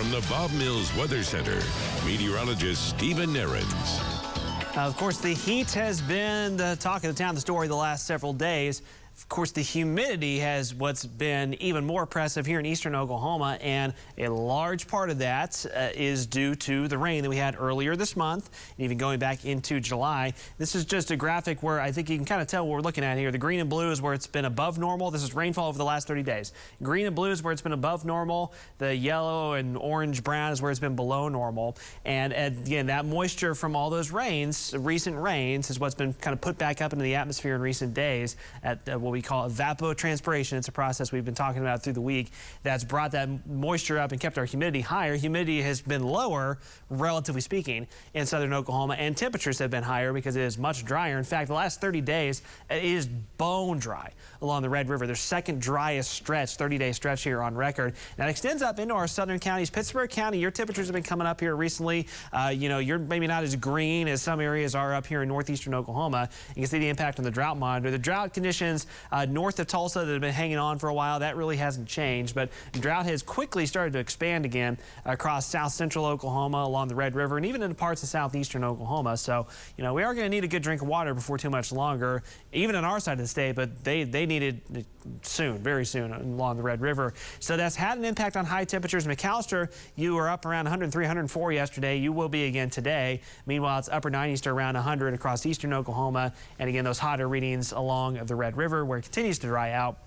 From the Bob Mills Weather Center, meteorologist Stephen Nehrenz. Of course, the heat has been the talk of the town, the story the last several days. Of course, the humidity has what's been even more oppressive here in eastern Oklahoma, and a large part of that is due to the rain that we had earlier this month, and even going back into July. This is just a graphic where I think you can kind of tell what we're looking at here. The green and blue is where it's been above normal. This is rainfall over the last 30 days. Green and blue is where it's been above normal. The yellow and orange brown is where it's been below normal. And again, that moisture from all those rains, recent rains, is what's been kind of put back up into the atmosphere in recent days at what we call evapotranspiration. It's a process we've been talking about through the week that's brought that moisture up and kept our humidity higher. Humidity has been lower, relatively speaking, in southern Oklahoma, and temperatures have been higher because it is much drier. In fact, the last 30 days it is bone dry along the Red River. Their second driest stretch, 30-day stretch here on record. That extends up into our southern counties. Pittsburgh County, your temperatures have been coming up here recently. You're maybe not as green as some areas are up here in northeastern Oklahoma. You can see the impact on the drought monitor. The drought conditions north of Tulsa that have been hanging on for a while, that really hasn't changed, but drought has quickly started to expand again across south central Oklahoma, along the Red River, and even into parts of southeastern Oklahoma. So, we are going to need a good drink of water before too much longer, even on our side of the state, but they need it soon, very soon, along the Red River. So that's had an impact on high temperatures. McAllister, you were up around 103, 104 yesterday. You will be again today. Meanwhile, it's upper 90s to around 100 across eastern Oklahoma, and again, those hotter readings along the Red River, where it continues to dry out.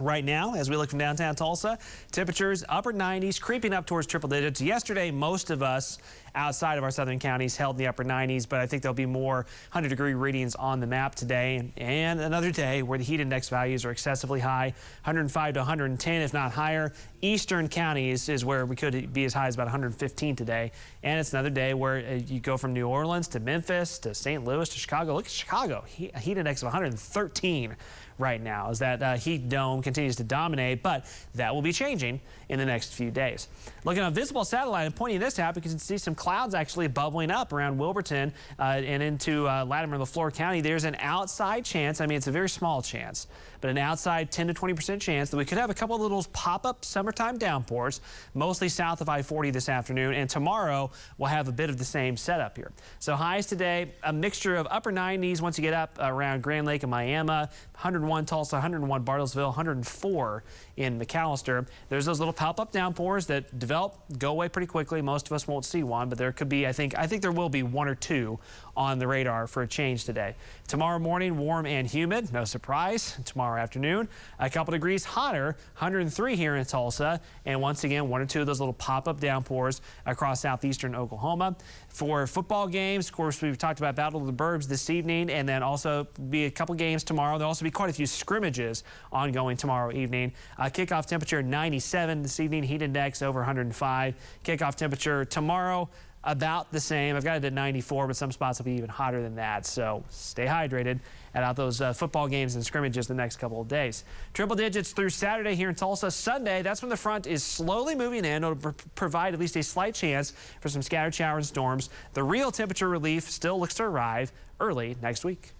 Right now, as we look from downtown Tulsa, temperatures upper 90s, creeping up towards triple digits. Yesterday, most of us outside of our southern counties held in the upper 90s, but I think there'll be more 100-degree readings on the map today. And another day where the heat index values are excessively high, 105 to 110, if not higher. Eastern counties is where we could be as high as about 115 today. And it's another day where you go from New Orleans to Memphis to St. Louis to Chicago. Look at Chicago, a heat index of 113 right now as that heat dome continues to dominate, but that will be changing in the next few days. Looking on visible satellite and pointing this out because you can see some clouds actually bubbling up around Wilburton and into Latimer and LaFleur County. There's an outside chance, I mean it's a very small chance, but an outside 10 to 20% chance that we could have a couple of little pop-up summertime downpours, mostly south of I-40 this afternoon, and tomorrow we'll have a bit of the same setup here. So highs today, a mixture of upper 90s once you get up around Grand Lake and Miami, 101 Tulsa, 101 Bartlesville, 104 in McAllister. There's those little pop-up downpours that develop, go away pretty quickly. Most of us won't see one, but there could be, I think there will be one or two on the radar for a change today. Tomorrow morning, warm and humid, no surprise. Tomorrow afternoon, a couple degrees hotter, 103 here in Tulsa, and once again, one or two of those little pop-up downpours across southeastern Oklahoma. For football games, of course, we've talked about Battle of the Burbs this evening, and then also be a couple games tomorrow. There'll also be quite a few scrimmages ongoing tomorrow evening. Kickoff temperature 97 this evening, heat index over 105. Kickoff temperature tomorrow about the same. I've got it at 94, but some spots will be even hotter than that. So stay hydrated at those football games and scrimmages the next couple of days. Triple digits through Saturday here in Tulsa. Sunday, that's when the front is slowly moving in. It'll provide at least a slight chance for some scattered showers and storms. The real temperature relief still looks to arrive early next week.